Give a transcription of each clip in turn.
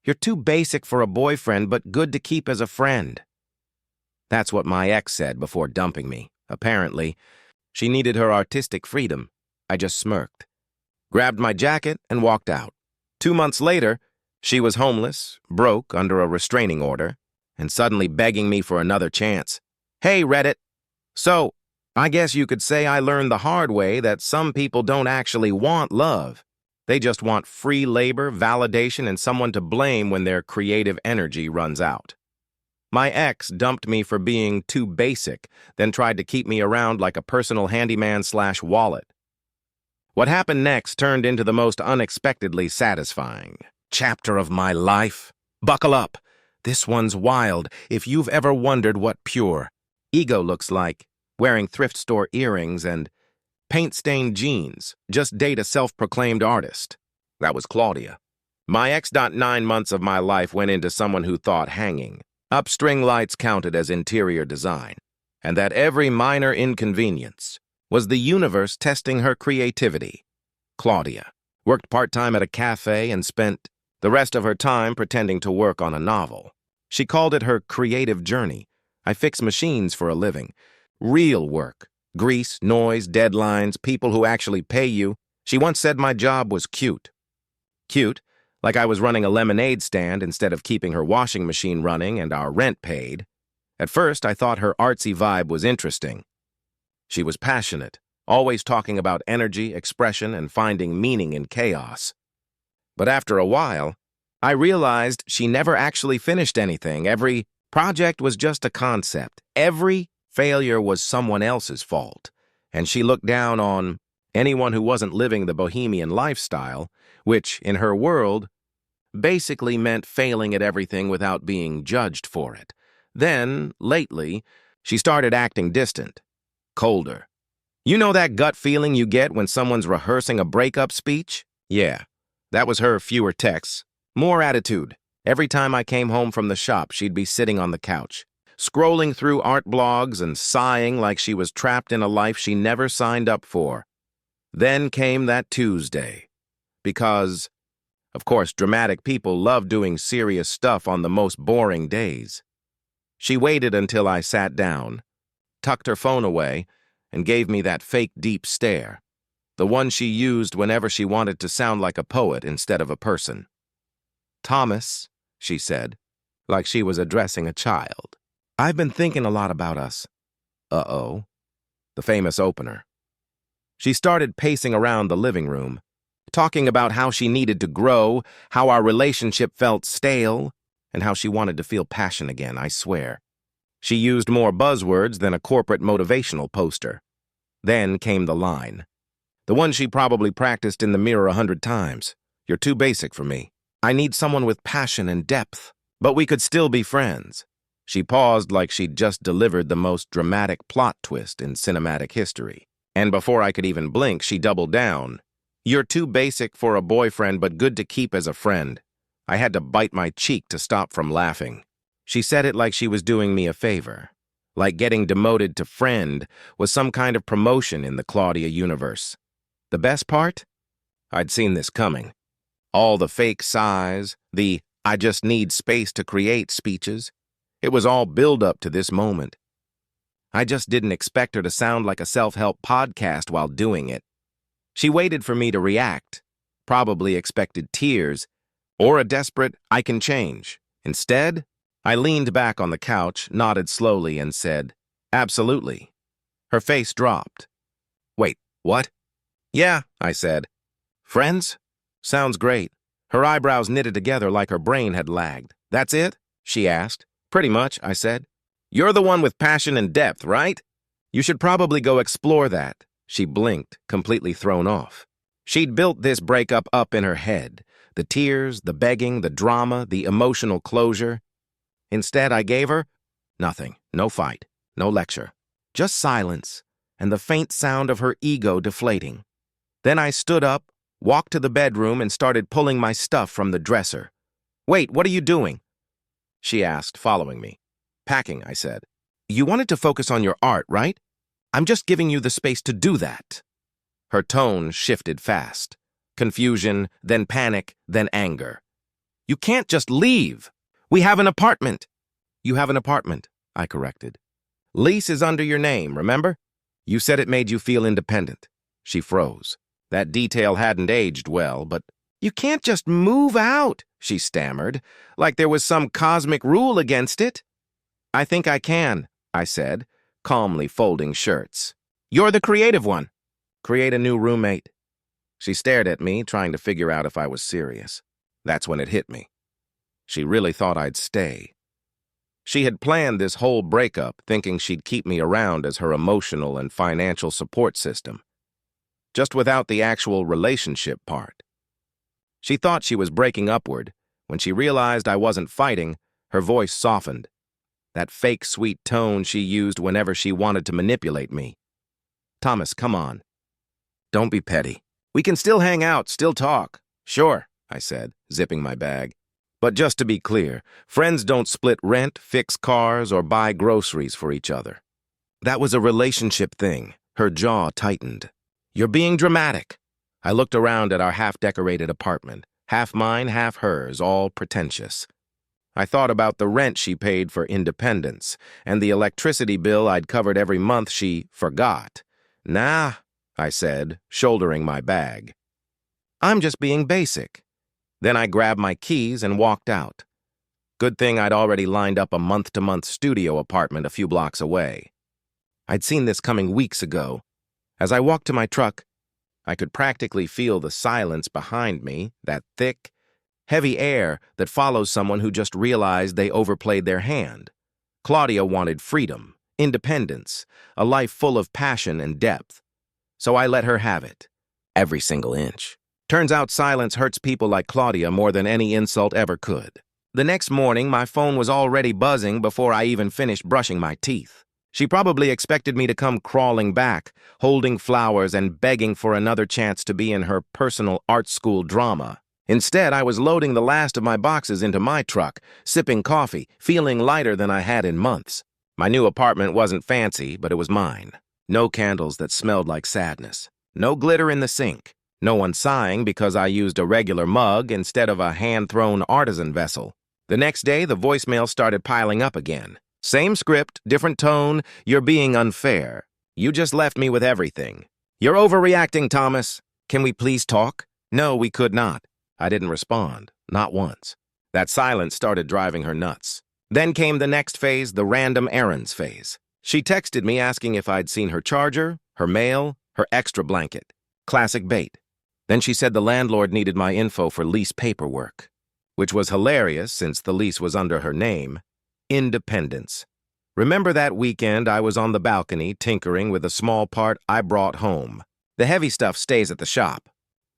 You're too basic for a boyfriend, but good to keep as a friend. That's what my ex said before dumping me. Apparently, she needed her artistic freedom. I just smirked, grabbed my jacket, and walked out. 2 months later, she was homeless, broke, under a restraining order, and suddenly begging me for another chance. Hey, Reddit. So, I guess you could say I learned the hard way that some people don't actually want love. They just want free labor, validation, and someone to blame when their creative energy runs out. My ex dumped me for being too basic, then tried to keep me around like a personal handyman-slash-wallet. What happened next turned into the most unexpectedly satisfying chapter of my life. Buckle up. This one's wild. If you've ever wondered what pure ego looks like, wearing thrift store earrings and paint-stained jeans, just date a self-proclaimed artist. That was Claudia. My ex. 9 months of my life went into someone who thought hanging up string lights counted as interior design, and that every minor inconvenience was the universe testing her creativity. Claudia worked part-time at a cafe and spent the rest of her time pretending to work on a novel. She called it her creative journey. I fix machines for a living. Real work. Grease, noise, deadlines, people who actually pay you. She once said my job was cute. Cute, like I was running a lemonade stand instead of keeping her washing machine running and our rent paid. At first, I thought her artsy vibe was interesting. She was passionate, always talking about energy, expression, and finding meaning in chaos. But after a while, I realized she never actually finished anything. Every project was just a concept. Every failure was someone else's fault, and she looked down on anyone who wasn't living the bohemian lifestyle, which, in her world, basically meant failing at everything without being judged for it. Then, lately, she started acting distant, colder. You know that gut feeling you get when someone's rehearsing a breakup speech? Yeah, that was her. Fewer texts, more attitude. Every time I came home from the shop, she'd be sitting on the couch, scrolling through art blogs and sighing like she was trapped in a life she never signed up for. Then came that Tuesday. Because, of course, dramatic people love doing serious stuff on the most boring days. She waited until I sat down, tucked her phone away, and gave me that fake deep stare, the one she used whenever she wanted to sound like a poet instead of a person. Thomas, she said, like she was addressing a child. I've been thinking a lot about us. Uh-oh. The famous opener. She started pacing around the living room, talking about how she needed to grow, how our relationship felt stale, and how she wanted to feel passion again, I swear. She used more buzzwords than a corporate motivational poster. Then came the line. The one she probably practiced in the mirror 100 times. You're too basic for me. I need someone with passion and depth. But we could still be friends. She paused like she'd just delivered the most dramatic plot twist in cinematic history. And before I could even blink, she doubled down. You're too basic for a boyfriend, but good to keep as a friend. I had to bite my cheek to stop from laughing. She said it like she was doing me a favor, like getting demoted to friend was some kind of promotion in the Claudia universe. The best part? I'd seen this coming. All the fake sighs, the I just need space to create speeches. It was all build-up to this moment. I just didn't expect her to sound like a self-help podcast while doing it. She waited for me to react, probably expected tears, or a desperate, I can change. Instead, I leaned back on the couch, nodded slowly, and said, absolutely. Her face dropped. Wait, what? Yeah, I said. Friends? Sounds great. Her eyebrows knitted together like her brain had lagged. That's it? She asked. Pretty much, I said. You're the one with passion and depth, right? You should probably go explore that. She blinked, completely thrown off. She'd built this breakup up in her head. The tears, the begging, the drama, the emotional closure. Instead, I gave her nothing. No fight, no lecture. Just silence and the faint sound of her ego deflating. Then I stood up, walked to the bedroom, and started pulling my stuff from the dresser. Wait, what are you doing? She asked, following me. Packing, I said. You wanted to focus on your art, right? I'm just giving you the space to do that. Her tone shifted fast. Confusion, then panic, then anger. You can't just leave. We have an apartment. You have an apartment, I corrected. Lease is under your name, remember? You said it made you feel independent. She froze. That detail hadn't aged well, but you can't just move out, she stammered, like there was some cosmic rule against it. I think I can, I said, calmly folding shirts. You're the creative one. Create a new roommate. She stared at me, trying to figure out if I was serious. That's when it hit me. She really thought I'd stay. She had planned this whole breakup thinking she'd keep me around as her emotional and financial support system, just without the actual relationship part. She thought she was breaking upward. When she realized I wasn't fighting, her voice softened. That fake sweet tone she used whenever she wanted to manipulate me. Thomas, come on. Don't be petty. We can still hang out, still talk. Sure, I said, zipping my bag. But just to be clear, friends don't split rent, fix cars, or buy groceries for each other. That was a relationship thing. Her jaw tightened. You're being dramatic. I looked around at our half-decorated apartment, half mine, half hers, all pretentious. I thought about the rent she paid for independence, and the electricity bill I'd covered every month she forgot. Nah, I said, shouldering my bag. I'm just being basic. Then I grabbed my keys and walked out. Good thing I'd already lined up a month-to-month studio apartment a few blocks away. I'd seen this coming weeks ago. As I walked to my truck, I could practically feel the silence behind me, that thick, heavy air that follows someone who just realized they overplayed their hand. Claudia wanted freedom, independence, a life full of passion and depth. So I let her have it. Every single inch. Turns out silence hurts people like Claudia more than any insult ever could. The next morning, my phone was already buzzing before I even finished brushing my teeth. She probably expected me to come crawling back, holding flowers and begging for another chance to be in her personal art school drama. Instead, I was loading the last of my boxes into my truck, sipping coffee, feeling lighter than I had in months. My new apartment wasn't fancy, but it was mine. No candles that smelled like sadness. No glitter in the sink. No one sighing because I used a regular mug instead of a hand-thrown artisan vessel. The next day, the voicemail started piling up again. Same script, different tone. You're being unfair. You just left me with everything. You're overreacting, Thomas. Can we please talk? No, we could not. I didn't respond, not once. That silence started driving her nuts. Then came the next phase, the random errands phase. She texted me asking if I'd seen her charger, her mail, her extra blanket. Classic bait. Then she said the landlord needed my info for lease paperwork, which was hilarious since the lease was under her name. Independence. Remember that weekend I was on the balcony tinkering with a small part I brought home. The heavy stuff stays at the shop.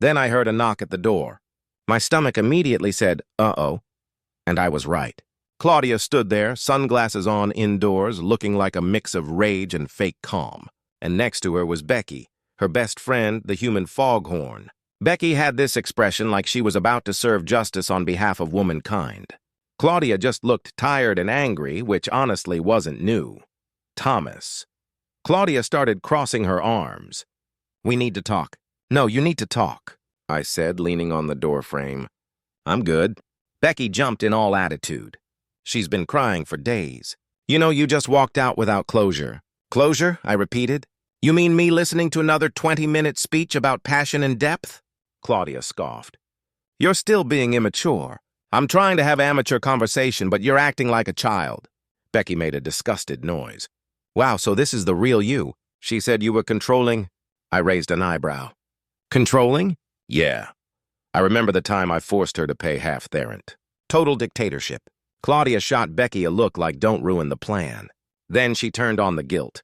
Then I heard a knock at the door. My stomach immediately said, uh-oh, and I was right. Claudia stood there, sunglasses on indoors, looking like a mix of rage and fake calm. And next to her was Becky, her best friend, the human foghorn. Becky had this expression like she was about to serve justice on behalf of womankind. Claudia just looked tired and angry, which honestly wasn't new. Thomas. Claudia started crossing her arms. We need to talk. No, you need to talk, I said, leaning on the doorframe. I'm good. Becky jumped in all attitude. She's been crying for days. You know, you just walked out without closure. Closure? I repeated. You mean me listening to another 20-minute speech about passion and depth? Claudia scoffed. You're still being immature. I'm trying to have amateur conversation, but you're acting like a child. Becky made a disgusted noise. Wow, so this is the real you. She said you were controlling. I raised an eyebrow. Controlling? Yeah. I remember the time I forced her to pay half their rent. Total dictatorship. Claudia shot Becky a look like don't ruin the plan. Then she turned on the guilt.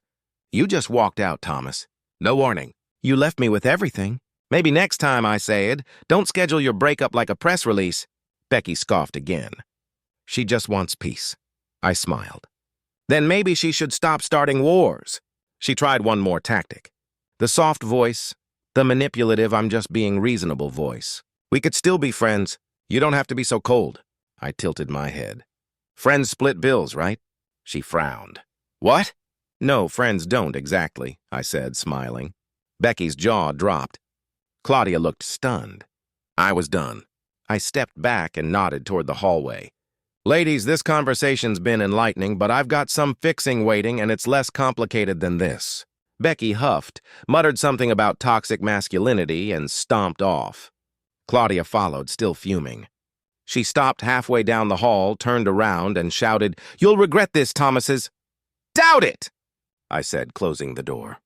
You just walked out, Thomas. No warning. You left me with everything. Maybe next time, I said, don't schedule your breakup like a press release. Becky scoffed again. She just wants peace. I smiled. Then maybe she should stop starting wars. She tried one more tactic. The soft voice, the manipulative I'm just being reasonable voice. We could still be friends. You don't have to be so cold. I tilted my head. Friends split bills, right? She frowned. What? No, friends don't exactly, I said, smiling. Becky's jaw dropped. Claudia looked stunned. I was done. I stepped back and nodded toward the hallway. Ladies, this conversation's been enlightening, but I've got some fixing waiting, and it's less complicated than this. Becky huffed, muttered something about toxic masculinity, and stomped off. Claudia followed, still fuming. She stopped halfway down the hall, turned around, and shouted, "You'll regret this, Thomases." "Doubt it!" I said, closing the door.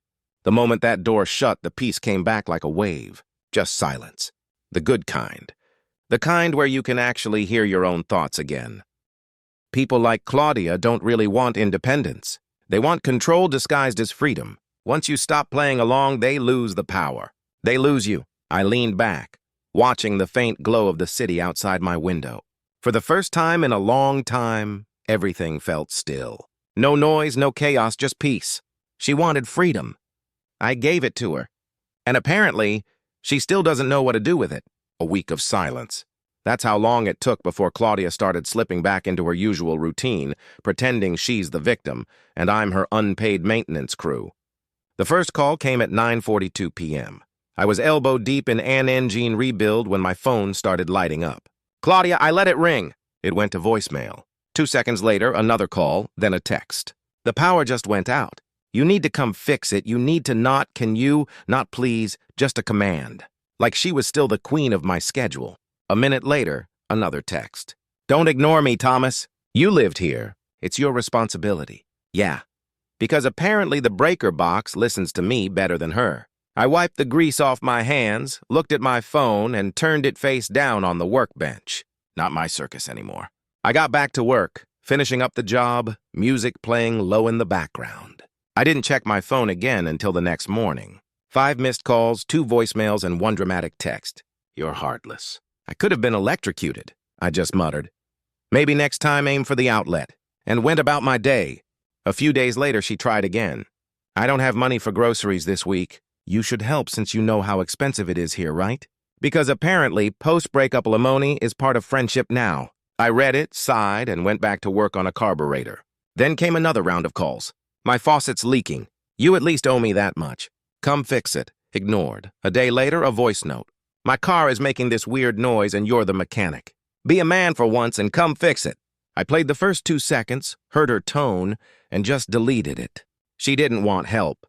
The moment that door shut, the peace came back like a wave. Just silence. The good kind. The kind where you can actually hear your own thoughts again. People like Claudia don't really want independence. They want control disguised as freedom. Once you stop playing along, they lose the power. They lose you. I leaned back, watching the faint glow of the city outside my window. For the first time in a long time, everything felt still. No noise, no chaos, just peace. She wanted freedom. I gave it to her. And apparently, she still doesn't know what to do with it. A week of silence. That's how long it took before Claudia started slipping back into her usual routine, pretending she's the victim, and I'm her unpaid maintenance crew. The first call came at 9:42 p.m. I was elbow deep in an engine rebuild when my phone started lighting up. "Claudia, I let it ring." It went to voicemail. 2 seconds later, another call, then a text. "The power just went out. You need to come fix it. You need to not, can you, not please, just a command." Like she was still the queen of my schedule. A minute later, another text. "Don't ignore me, Thomas. You lived here. It's your responsibility." Yeah, because apparently the breaker box listens to me better than her. I wiped the grease off my hands, looked at my phone, and turned it face down on the workbench. Not my circus anymore. I got back to work, finishing up the job, music playing low in the background. I didn't check my phone again until the next morning. 5 missed calls, 2 voicemails, and 1 dramatic text. "You're heartless." I could have been electrocuted, I just muttered. Maybe next time aim for the outlet, and went about my day. A few days later, she tried again. "I don't have money for groceries this week. You should help since you know how expensive it is here, right?" Because apparently, post-breakup alimony is part of friendship now. I read it, sighed, and went back to work on a carburetor. Then came another round of calls. "My faucet's leaking. You at least owe me that much. Come fix it." Ignored. A day later, a voice note. "My car is making this weird noise and you're the mechanic. Be a man for once and come fix it." I played the first 2 seconds, heard her tone, and just deleted it. She didn't want help.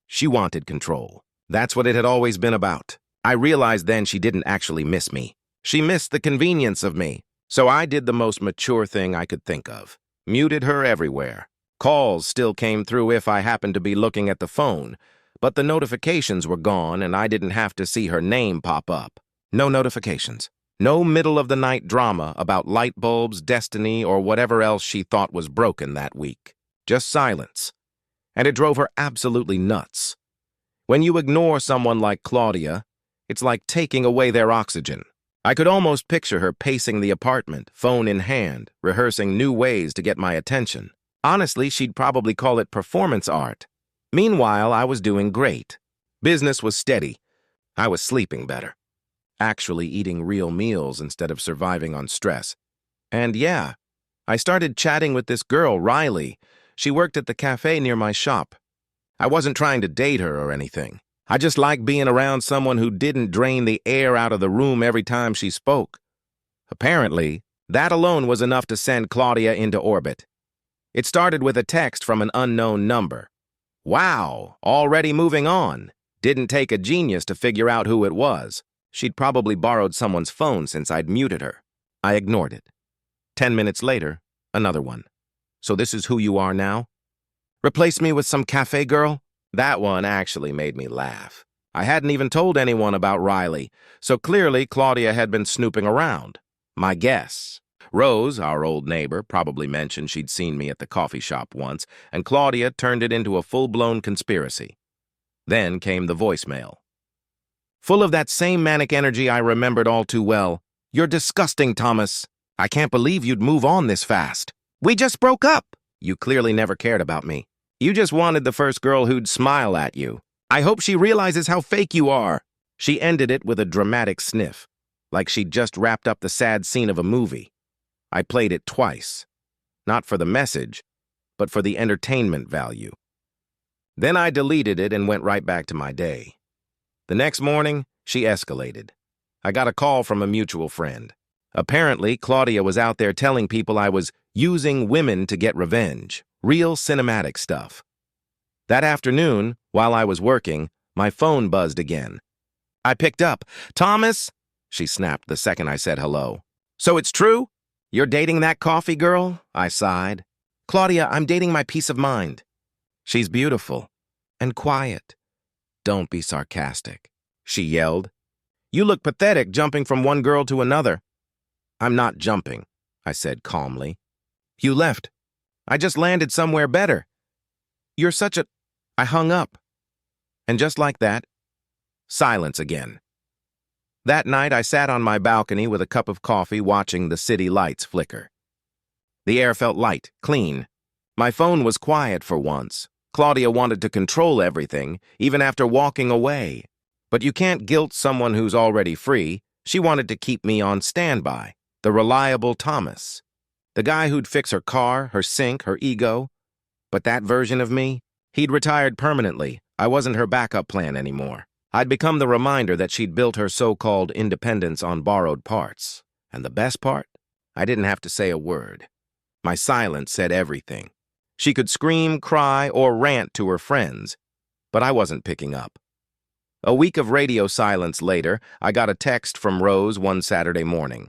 She wanted control. That's what it had always been about. I realized then she didn't actually miss me. She missed the convenience of me. So I did the most mature thing I could think of. Muted her everywhere. Calls still came through if I happened to be looking at the phone, but the notifications were gone and I didn't have to see her name pop up. No notifications. No middle-of-the-night drama about light bulbs, destiny, or whatever else she thought was broken that week. Just silence. And it drove her absolutely nuts. When you ignore someone like Claudia, it's like taking away their oxygen. I could almost picture her pacing the apartment, phone in hand, rehearsing new ways to get my attention. Honestly, she'd probably call it performance art. Meanwhile, I was doing great. Business was steady. I was sleeping better. Actually eating real meals instead of surviving on stress. And yeah, I started chatting with this girl, Riley. She worked at the cafe near my shop. I wasn't trying to date her or anything. I just liked being around someone who didn't drain the air out of the room every time she spoke. Apparently, that alone was enough to send Claudia into orbit. It started with a text from an unknown number. Wow, already moving on. Didn't take a genius to figure out who it was. She'd probably borrowed someone's phone since I'd muted her. I ignored it. 10 minutes later, another one. "So this is who you are now? Replace me with some cafe girl?" That one actually made me laugh. I hadn't even told anyone about Riley, so clearly Claudia had been snooping around. My guess. Rose, our old neighbor, probably mentioned she'd seen me at the coffee shop once, and Claudia turned it into a full-blown conspiracy. Then came the voicemail. Full of that same manic energy I remembered all too well. "You're disgusting, Thomas. I can't believe you'd move on this fast. We just broke up. You clearly never cared about me. You just wanted the first girl who'd smile at you. I hope she realizes how fake you are." She ended it with a dramatic sniff, like she'd just wrapped up the sad scene of a movie. I played it twice, not for the message, but for the entertainment value. Then I deleted it and went right back to my day. The next morning, she escalated. I got a call from a mutual friend. Apparently, Claudia was out there telling people I was using women to get revenge. Real cinematic stuff. That afternoon, while I was working, my phone buzzed again. I picked up. "Thomas," she snapped the second I said hello. "So it's true? You're dating that coffee girl?" I sighed. "Claudia, I'm dating my peace of mind." "She's beautiful and quiet." "Don't be sarcastic," she yelled. "You look pathetic jumping from one girl to another." "I'm not jumping," I said calmly. "You left. I just landed somewhere better." "You're such a—" I hung up. And just like that, silence again. That night, I sat on my balcony with a cup of coffee watching the city lights flicker. The air felt light, clean. My phone was quiet for once. Claudia wanted to control everything, even after walking away. But you can't guilt someone who's already free. She wanted to keep me on standby, the reliable Thomas. The guy who'd fix her car, her sink, her ego. But that version of me? He'd retired permanently. I wasn't her backup plan anymore. I'd become the reminder that she'd built her so-called independence on borrowed parts. And the best part? I didn't have to say a word. My silence said everything. She could scream, cry, or rant to her friends, but I wasn't picking up. A week of radio silence later, I got a text from Rose one Saturday morning.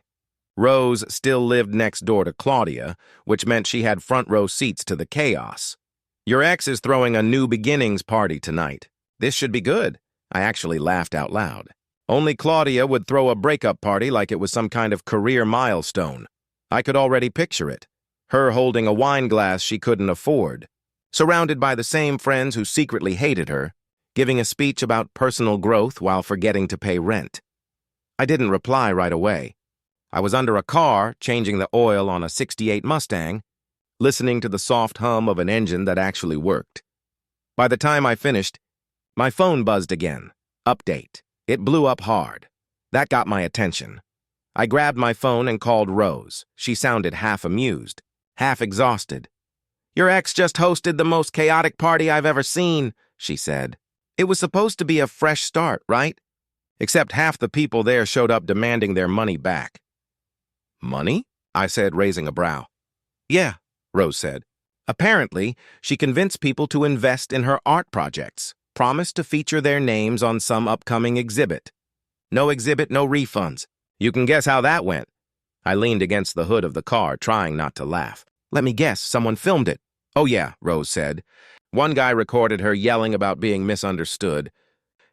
Rose still lived next door to Claudia, which meant she had front row seats to the chaos. "Your ex is throwing a new beginnings party tonight. This should be good." I actually laughed out loud. Only Claudia would throw a breakup party like it was some kind of career milestone. I could already picture it. Her holding a wine glass she couldn't afford, surrounded by the same friends who secretly hated her, giving a speech about personal growth while forgetting to pay rent. I didn't reply right away. I was under a car, changing the oil on a '68 Mustang, listening to the soft hum of an engine that actually worked. By the time I finished, my phone buzzed again. Update. It blew up hard. That got my attention. I grabbed my phone and called Rose. She sounded half amused, half exhausted. "Your ex just hosted the most chaotic party I've ever seen," she said. "It was supposed to be a fresh start, right? Except half the people there showed up demanding their money back." "Money?" I said, raising a brow. "Yeah," Rose said. "Apparently, she convinced people to invest in her art projects, promised to feature their names on some upcoming exhibit. No exhibit, no refunds. You can guess how that went." I leaned against the hood of the car, trying not to laugh. "Let me guess, someone filmed it." "Oh yeah," Rose said. "One guy recorded her yelling about being misunderstood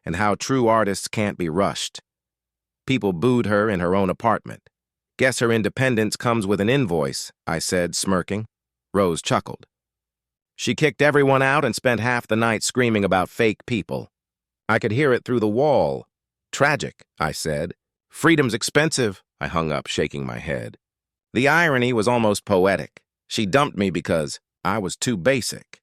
and how true artists can't be rushed. People booed her in her own apartment. Guess her independence comes with an invoice," I said, smirking. Rose chuckled. "She kicked everyone out and spent half the night screaming about fake people. I could hear it through the wall." "Tragic," I said. "Freedom's expensive," I hung up, shaking my head. The irony was almost poetic. She dumped me because I was too basic.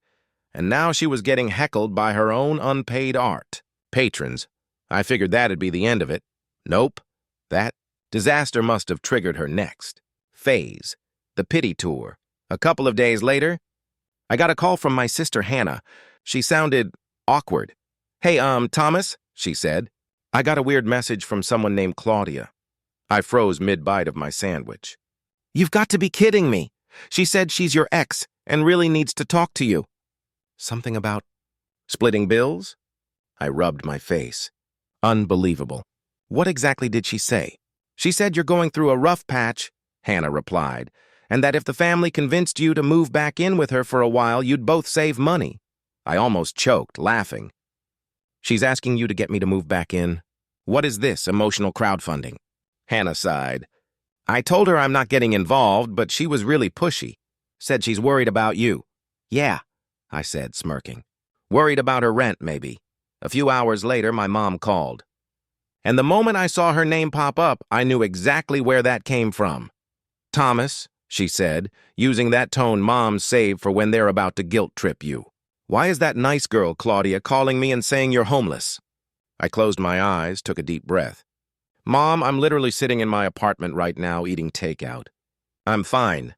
And now she was getting heckled by her own unpaid art. Patrons. I figured that'd be the end of it. Nope. That disaster must have triggered her next phase, the pity tour. A couple of days later, I got a call from my sister Hannah. She sounded awkward. "Hey, Thomas," she said. "I got a weird message from someone named Claudia." I froze mid-bite of my sandwich. "You've got to be kidding me. She said she's your ex and really needs to talk to you." "Something about splitting bills?" I rubbed my face. Unbelievable. "What exactly did she say?" "She said you're going through a rough patch," Hannah replied, "and that if the family convinced you to move back in with her for a while, you'd both save money." I almost choked, laughing. "She's asking you to get me to move back in? What is this, emotional crowdfunding?" Hannah sighed. "I told her I'm not getting involved, but she was really pushy. Said she's worried about you." "Yeah," I said, smirking. "Worried about her rent, maybe." A few hours later, my mom called. And the moment I saw her name pop up, I knew exactly where that came from. "Thomas," she said, using that tone moms save for when they're about to guilt trip you. "Why is that nice girl, Claudia, calling me and saying you're homeless?" I closed my eyes, took a deep breath. "Mom, I'm literally sitting in my apartment right now eating takeout. I'm fine."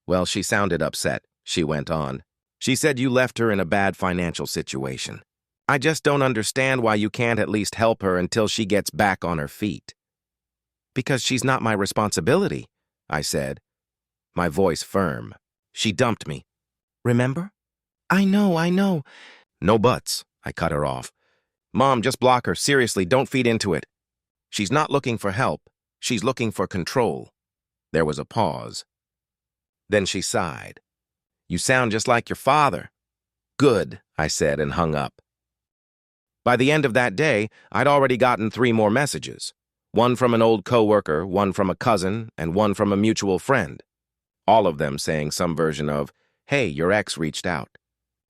"Well, she sounded upset," she went on. "She said you left her in a bad financial situation. I just don't understand why you can't at least help her until she gets back on her feet." Because she's not my responsibility, I said, my voice firm. She dumped me. Remember? I know. No buts, I cut her off. Mom, just block her. Seriously, don't feed into it. She's not looking for help. She's looking for control. There was a pause. Then she sighed. You sound just like your father. Good, I said and hung up. By the end of that day, I'd already gotten 3 more messages. One from an old coworker, one from a cousin, and one from a mutual friend. All of them saying some version of, hey, your ex reached out.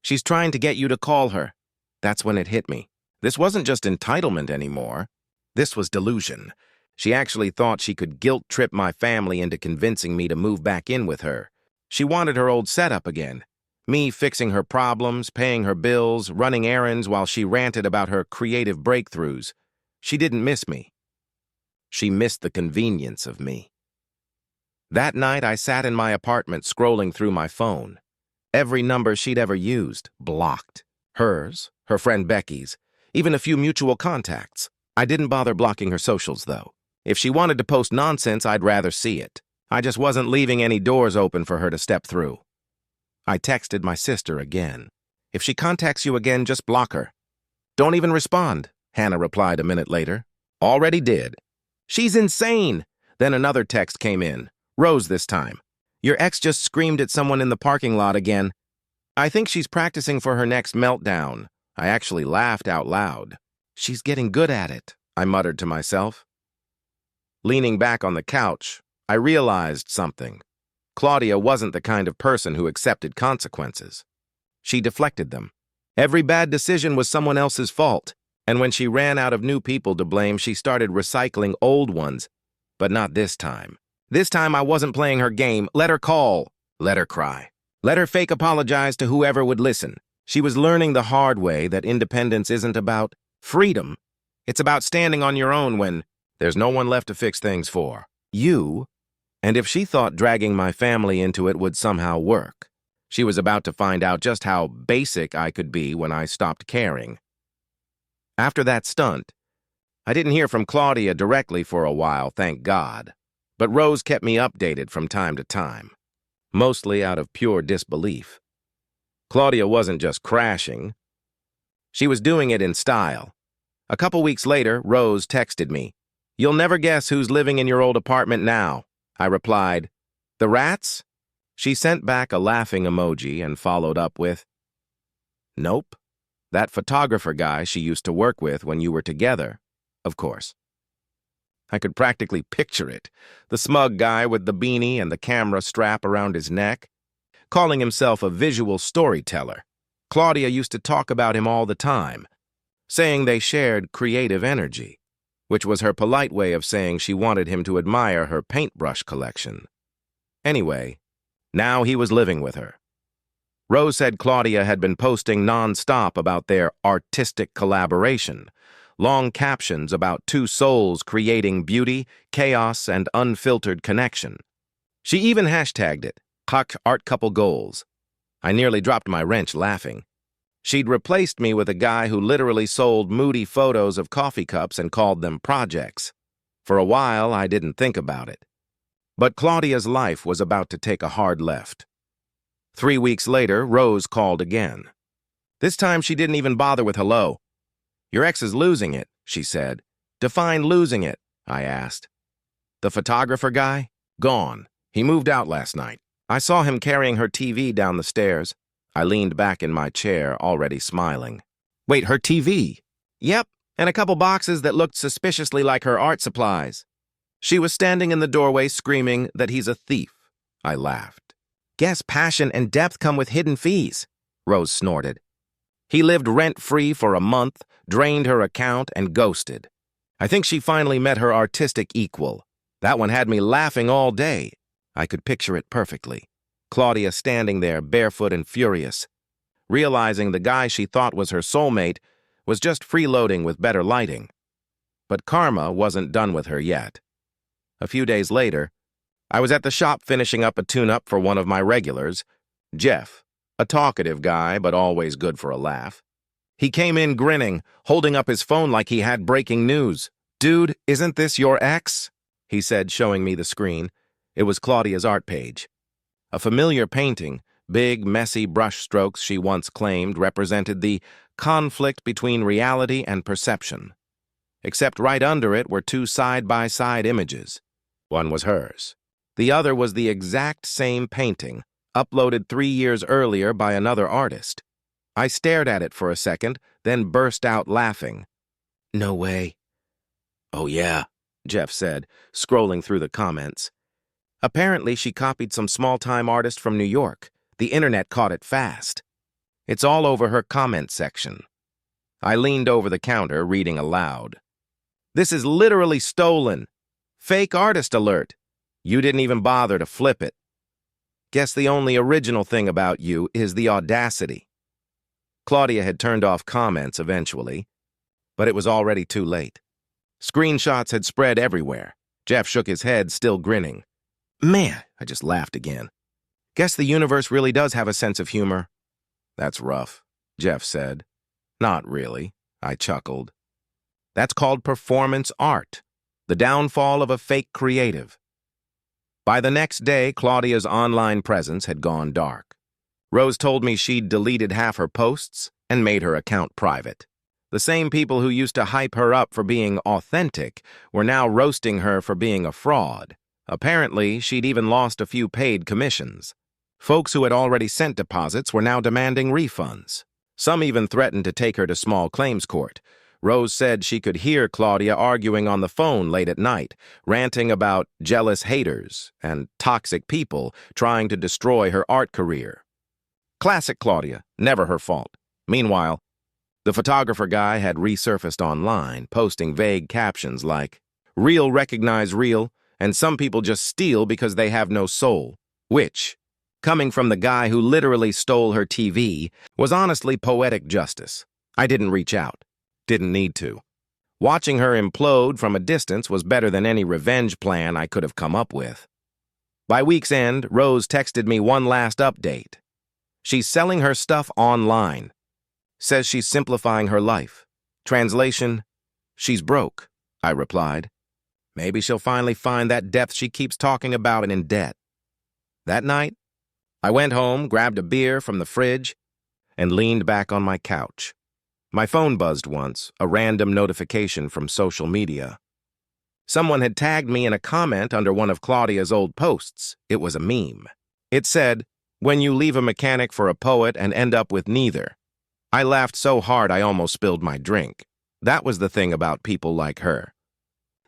She's trying to get you to call her. That's when it hit me. This wasn't just entitlement anymore. This was delusion. She actually thought she could guilt-trip my family into convincing me to move back in with her. She wanted her old setup again. Me fixing her problems, paying her bills, running errands while she ranted about her creative breakthroughs. She didn't miss me. She missed the convenience of me. That night, I sat in my apartment scrolling through my phone. Every number she'd ever used, blocked. Hers, her friend Becky's, even a few mutual contacts. I didn't bother blocking her socials, though. If she wanted to post nonsense, I'd rather see it. I just wasn't leaving any doors open for her to step through. I texted my sister again. If she contacts you again, just block her. Don't even respond, Hannah replied a minute later. Already did. She's insane. Then another text came in. Rose this time. Your ex just screamed at someone in the parking lot again. I think she's practicing for her next meltdown. I actually laughed out loud. She's getting good at it, I muttered to myself. Leaning back on the couch, I realized something. Claudia wasn't the kind of person who accepted consequences. She deflected them. Every bad decision was someone else's fault, and when she ran out of new people to blame, she started recycling old ones. But not this time. This time I wasn't playing her game. Let her call. Let her cry. Let her fake apologize to whoever would listen. She was learning the hard way that independence isn't about freedom. It's about standing on your own when there's no one left to fix things for. You. And if she thought dragging my family into it would somehow work, she was about to find out just how basic I could be when I stopped caring. After that stunt, I didn't hear from Claudia directly for a while, thank God. But Rose kept me updated from time to time, mostly out of pure disbelief. Claudia wasn't just crashing. She was doing it in style. A couple weeks later, Rose texted me, "You'll never guess who's living in your old apartment now." I replied, "The rats?" She sent back a laughing emoji and followed up with, "Nope. That photographer guy she used to work with when you were together, of course." I could practically picture it, the smug guy with the beanie and the camera strap around his neck, calling himself a visual storyteller. Claudia used to talk about him all the time, saying they shared creative energy, which was her polite way of saying she wanted him to admire her paintbrush collection. Anyway, now he was living with her. Rose said Claudia had been posting non-stop about their artistic collaboration, long captions about 2 souls creating beauty, chaos, and unfiltered connection. She even hashtagged it, art couple goals. I nearly dropped my wrench laughing. She'd replaced me with a guy who literally sold moody photos of coffee cups and called them projects. For a while, I didn't think about it. But Claudia's life was about to take a hard left. 3 weeks later, Rose called again. This time, she didn't even bother with hello. "Your ex is losing it," she said. "Define losing it," I asked. "The photographer guy? Gone. He moved out last night. I saw him carrying her TV down the stairs." I leaned back in my chair, already smiling. "Wait, her TV?" "Yep, and a couple boxes that looked suspiciously like her art supplies." She was standing in the doorway screaming that he's a thief. I laughed. "Guess passion and depth come with hidden fees," Rose snorted. "He lived rent-free for a month, drained her account, and ghosted. I think she finally met her artistic equal. That one had me laughing all day. I could picture it perfectly. Claudia standing there, barefoot and furious, realizing the guy she thought was her soulmate was just freeloading with better lighting. But karma wasn't done with her yet. A few days later, I was at the shop finishing up a tune-up for one of my regulars, Jeff, a talkative guy but always good for a laugh. He came in grinning, holding up his phone like he had breaking news. "Dude, isn't this your ex?" he said, showing me the screen. It was Claudia's art page. A familiar painting, big, messy brushstrokes she once claimed represented the conflict between reality and perception. Except right under it were two side-by-side images. One was hers. The other was the exact same painting, uploaded 3 years earlier by another artist. I stared at it for a second, then burst out laughing. "No way." "Oh yeah," Jeff said, scrolling through the comments. Apparently, she copied some small-time artist from New York. The internet caught it fast. It's all over her comment section. I leaned over the counter, reading aloud. "This is literally stolen. Fake artist alert. You didn't even bother to flip it. Guess the only original thing about you is the audacity." Claudia had turned off comments eventually, but it was already too late. Screenshots had spread everywhere. Jeff shook his head, still grinning. "Man," I just laughed again. "Guess the universe really does have a sense of humor." "That's rough," Jeff said. "Not really," I chuckled. "That's called performance art, the downfall of a fake creative." By the next day, Claudia's online presence had gone dark. Rose told me she'd deleted half her posts and made her account private. The same people who used to hype her up for being authentic were now roasting her for being a fraud. Apparently, she'd even lost a few paid commissions. Folks who had already sent deposits were now demanding refunds. Some even threatened to take her to small claims court. Rose said she could hear Claudia arguing on the phone late at night, ranting about jealous haters and toxic people trying to destroy her art career. Classic Claudia, never her fault. Meanwhile, the photographer guy had resurfaced online, posting vague captions like, "Real recognize real, and some people just steal because they have no soul," which, coming from the guy who literally stole her TV, was honestly poetic justice. I didn't reach out. Didn't need to. Watching her implode from a distance was better than any revenge plan I could have come up with. By week's end, Rose texted me one last update. She's selling her stuff online. Says she's simplifying her life. Translation, she's broke, I replied. Maybe she'll finally find that depth she keeps talking about and in debt. That night, I went home, grabbed a beer from the fridge, and leaned back on my couch. My phone buzzed once, a random notification from social media. Someone had tagged me in a comment under one of Claudia's old posts. It was a meme. It said, "When you leave a mechanic for a poet and end up with neither." I laughed so hard I almost spilled my drink. That was the thing about people like her.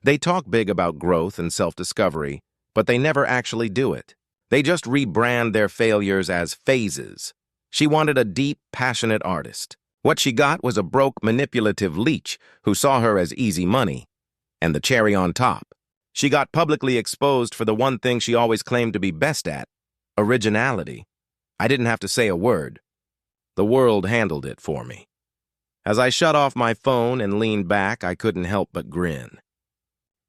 They talk big about growth and self-discovery, but they never actually do it. They just rebrand their failures as phases. She wanted a deep, passionate artist. What she got was a broke, manipulative leech who saw her as easy money. And the cherry on top, she got publicly exposed for the one thing she always claimed to be best at, originality. I didn't have to say a word. The world handled it for me. As I shut off my phone and leaned back, I couldn't help but grin.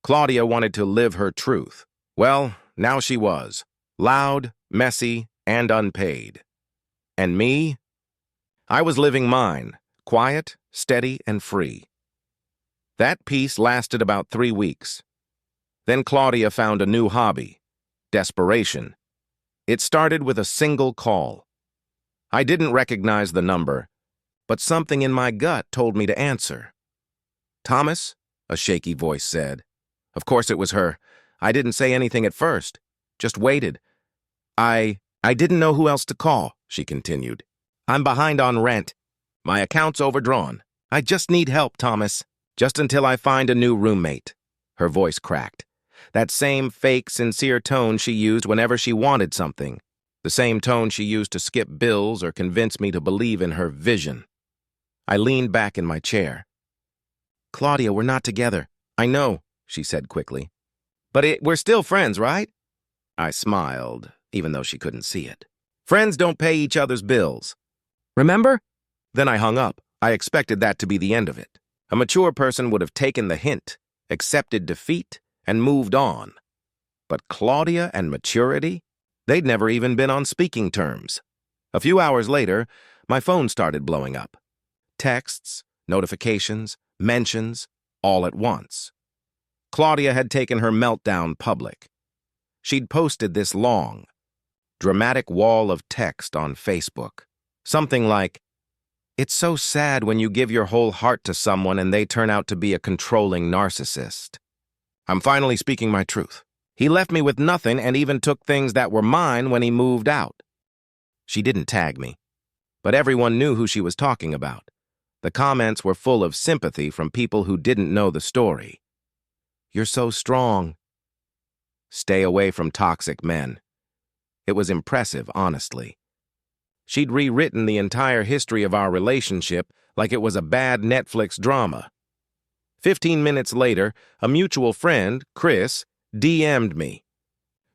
Claudia wanted to live her truth. Well, now she was. Loud, messy, and unpaid. And me? I was living mine, quiet, steady, and free. That peace lasted about 3 weeks. Then Claudia found a new hobby, desperation. It started with a single call. I didn't recognize the number, but something in my gut told me to answer. "Thomas?" a shaky voice said. Of course it was her. I didn't say anything at first, just waited. I didn't know who else to call," she continued. "I'm behind on rent. My account's overdrawn. I just need help, Thomas. Just until I find a new roommate." Her voice cracked. That same fake, sincere tone she used whenever she wanted something. The same tone she used to skip bills or convince me to believe in her vision. I leaned back in my chair. "Claudia, we're not together. I know," she said quickly. "But we're still friends, right?" I smiled, even though she couldn't see it. "Friends don't pay each other's bills. Remember?" Then I hung up. I expected that to be the end of it. A mature person would have taken the hint, accepted defeat, and moved on. But Claudia and maturity? They'd never even been on speaking terms. A few hours later, my phone started blowing up. Texts, notifications, mentions, all at once. Claudia had taken her meltdown public. She'd posted this long, dramatic wall of text on Facebook. Something like, "It's so sad when you give your whole heart to someone and they turn out to be a controlling narcissist. I'm finally speaking my truth. He left me with nothing and even took things that were mine when he moved out." She didn't tag me, but everyone knew who she was talking about. The comments were full of sympathy from people who didn't know the story. "You're so strong." Stay away from toxic men. It was impressive, honestly. She'd rewritten the entire history of our relationship like it was a bad Netflix drama. 15 minutes later, a mutual friend, Chris, DM'd me.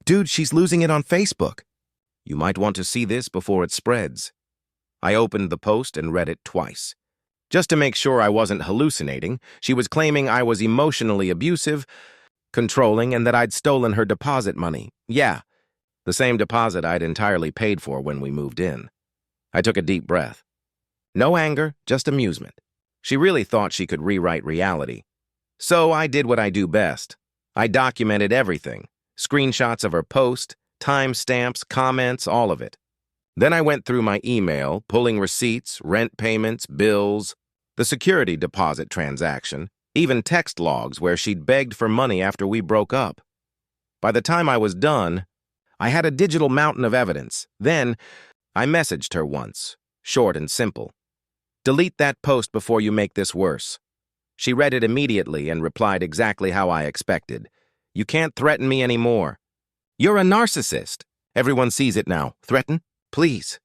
"Dude, she's losing it on Facebook. You might want to see this before it spreads." I opened the post and read it twice. Just to make sure I wasn't hallucinating, she was claiming I was emotionally abusive, controlling, and that I'd stolen her deposit money. Yeah, the same deposit I'd entirely paid for when we moved in. I took a deep breath. No anger, just amusement. She really thought she could rewrite reality. So I did what I do best. I documented everything. Screenshots of her post, timestamps, comments, all of it. Then I went through my email, pulling receipts, rent payments, bills, the security deposit transaction, even text logs where she'd begged for money after we broke up. By the time I was done, I had a digital mountain of evidence. Then, I messaged her once, short and simple. "Delete that post before you make this worse." She read it immediately and replied exactly how I expected. "You can't threaten me anymore. You're a narcissist. Everyone sees it now. Threaten? Please."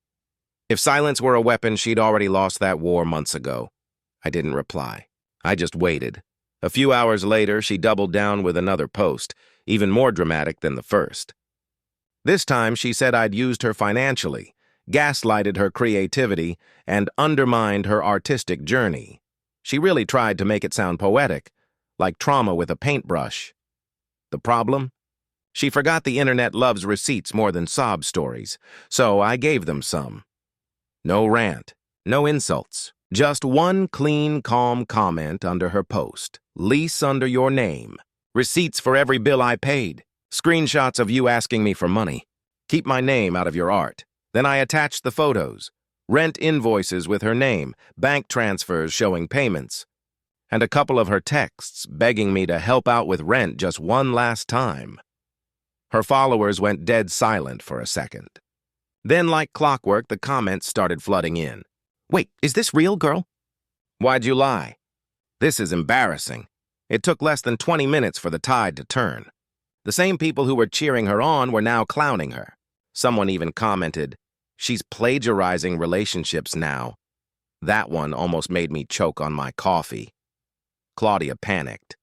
If silence were a weapon, she'd already lost that war months ago. I didn't reply. I just waited. A few hours later, she doubled down with another post, even more dramatic than the first. This time, she said I'd used her financially, gaslighted her creativity, and undermined her artistic journey. She really tried to make it sound poetic, like trauma with a paintbrush. The problem? She forgot the internet loves receipts more than sob stories, so I gave them some. No rant, no insults, just one clean, calm comment under her post. "Lease under your name. Receipts for every bill I paid. Screenshots of you asking me for money. Keep my name out of your art." Then I attached the photos, rent invoices with her name, bank transfers showing payments, and a couple of her texts begging me to help out with rent just one last time. Her followers went dead silent for a second. Then, like clockwork, the comments started flooding in. "Wait, is this real, girl? Why'd you lie? This is embarrassing." It took less than 20 minutes for the tide to turn. The same people who were cheering her on were now clowning her. Someone even commented, "She's plagiarizing relationships now." That one almost made me choke on my coffee. Claudia panicked.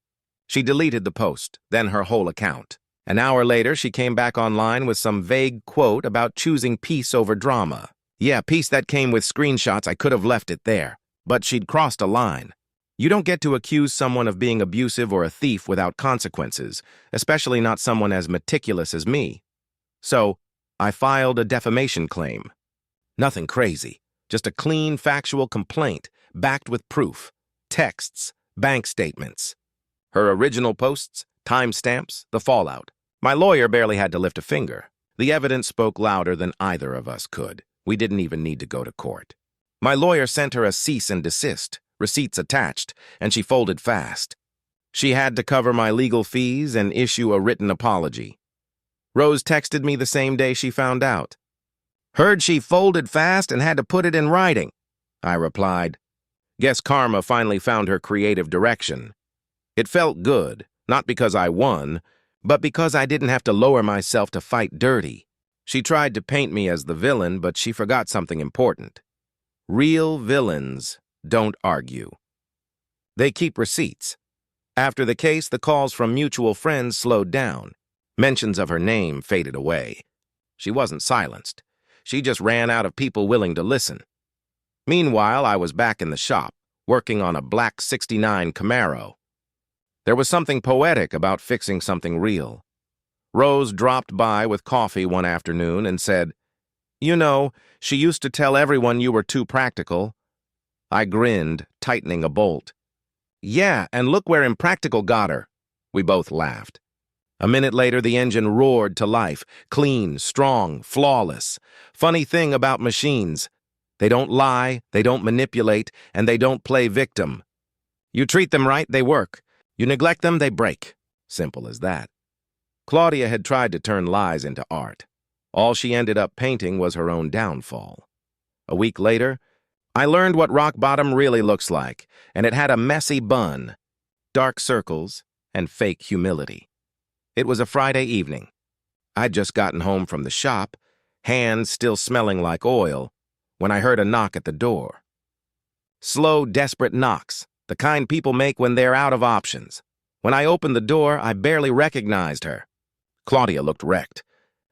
She deleted the post, then her whole account. An hour later, she came back online with some vague quote about choosing peace over drama. Yeah, peace that came with screenshots. I could have left it there. But she'd crossed a line. You don't get to accuse someone of being abusive or a thief without consequences, especially not someone as meticulous as me. So, I filed a defamation claim. Nothing crazy, just a clean, factual complaint, backed with proof, texts, bank statements. Her original posts, timestamps, the fallout. My lawyer barely had to lift a finger. The evidence spoke louder than either of us could. We didn't even need to go to court. My lawyer sent her a cease and desist, receipts attached, and she folded fast. She had to cover my legal fees and issue a written apology. Rose texted me the same day she found out. "Heard she folded fast and had to put it in writing," I replied. Guess karma finally found her creative direction. It felt good, not because I won, but because I didn't have to lower myself to fight dirty. She tried to paint me as the villain, but she forgot something important. Real villains don't argue. They keep receipts. After the case, the calls from mutual friends slowed down. Mentions of her name faded away. She wasn't silenced. She just ran out of people willing to listen. Meanwhile, I was back in the shop, working on a black '69 Camaro. There was something poetic about fixing something real. Rose dropped by with coffee one afternoon and said, "You know, she used to tell everyone you were too practical." I grinned, tightening a bolt. "Yeah, and look where impractical got her." We both laughed. A minute later, the engine roared to life, clean, strong, flawless. Funny thing about machines, they don't lie, they don't manipulate, and they don't play victim. You treat them right, they work. You neglect them, they break. Simple as that. Claudia had tried to turn lies into art. All she ended up painting was her own downfall. A week later, I learned what rock bottom really looks like, and it had a messy bun, dark circles, and fake humility. It was a Friday evening. I'd just gotten home from the shop, hands still smelling like oil, when I heard a knock at the door. Slow, desperate knocks, the kind people make when they're out of options. When I opened the door, I barely recognized her. Claudia looked wrecked.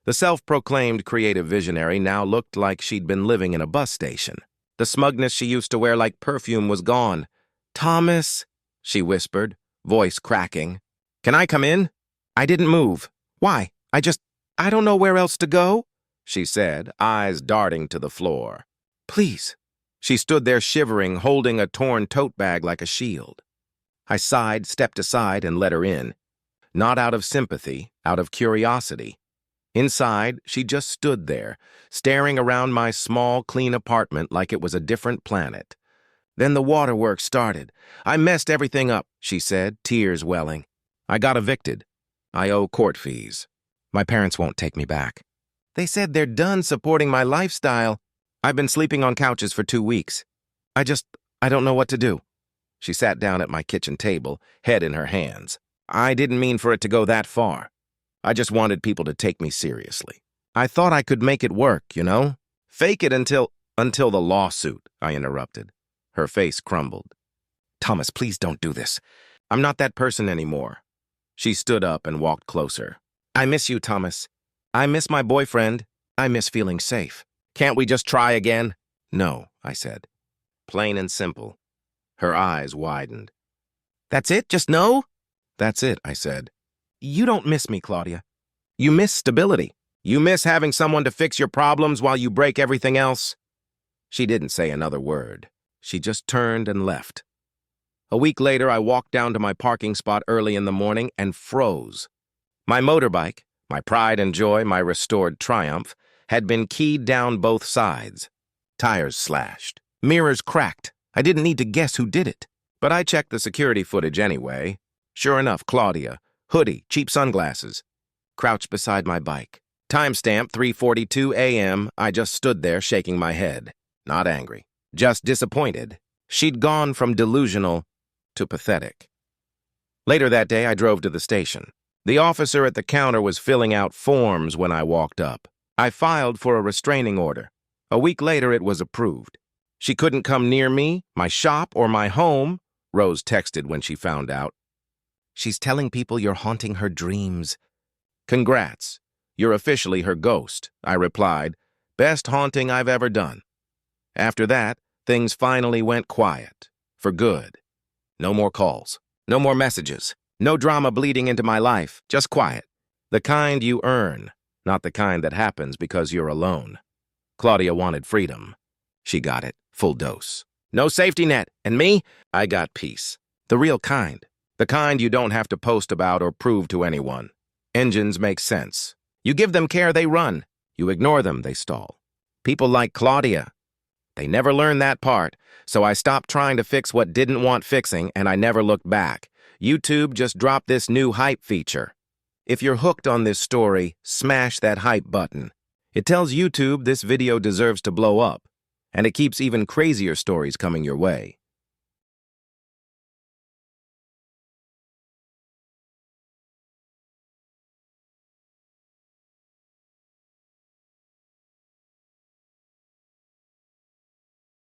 The self-proclaimed creative visionary now looked like she'd been living in a bus station. The smugness she used to wear like perfume was gone. "Thomas," she whispered, voice cracking. "Can I come in?" "I didn't move." "Why? I don't know where else to go," she said, eyes darting to the floor. "Please." She stood there shivering, holding a torn tote bag like a shield. I sighed, stepped aside, and let her in. Not out of sympathy, out of curiosity. Inside, she just stood there, staring around my small, clean apartment like it was a different planet. "Then the waterworks started. I messed everything up," she said, tears welling. "I got evicted. I owe court fees. My parents won't take me back. They said they're done supporting my lifestyle. I've been sleeping on couches for 2 weeks. I don't know what to do." She sat down at my kitchen table, head in her hands. "I didn't mean for it to go that far. I just wanted people to take me seriously. I thought I could make it work, you know? Fake it until the lawsuit," I interrupted. Her face crumbled. "Thomas, please don't do this. I'm not that person anymore." She stood up and walked closer. "I miss you, Thomas. I miss my boyfriend. I miss feeling safe. Can't we just try again?" "No," I said. Plain and simple. Her eyes widened. "That's it? Just no?" "That's it," I said. "You don't miss me, Claudia. You miss stability. You miss having someone to fix your problems while you break everything else." She didn't say another word. She just turned and left. A week later, I walked down to my parking spot early in the morning and froze. My motorbike, my pride and joy, my restored triumph, had been keyed down both sides. Tires slashed. Mirrors cracked. I didn't need to guess who did it. But I checked the security footage anyway. Sure enough, Claudia, hoodie, cheap sunglasses, crouched beside my bike. Timestamp 3:42 a.m. I just stood there shaking my head. Not angry, just disappointed. She'd gone from delusional to pathetic. Later that day, I drove to the station. The officer at the counter was filling out forms when I walked up. I filed for a restraining order. A week later, it was approved. She couldn't come near me, my shop, or my home, Rose texted when she found out. "She's telling people you're haunting her dreams." "Congrats. You're officially her ghost," I replied. "Best haunting I've ever done." After that, things finally went quiet. For good. No more calls. No more messages. No drama bleeding into my life. Just quiet. The kind you earn, not the kind that happens because you're alone. Claudia wanted freedom. She got it. Full dose. No safety net. And me? I got peace. The real kind. The kind you don't have to post about or prove to anyone. Engines make sense. You give them care, they run. You ignore them, they stall. People like Claudia. They never learn that part, so I stopped trying to fix what didn't want fixing, and I never looked back. YouTube just dropped this new hype feature. If you're hooked on this story, smash that hype button. It tells YouTube this video deserves to blow up, and it keeps even crazier stories coming your way.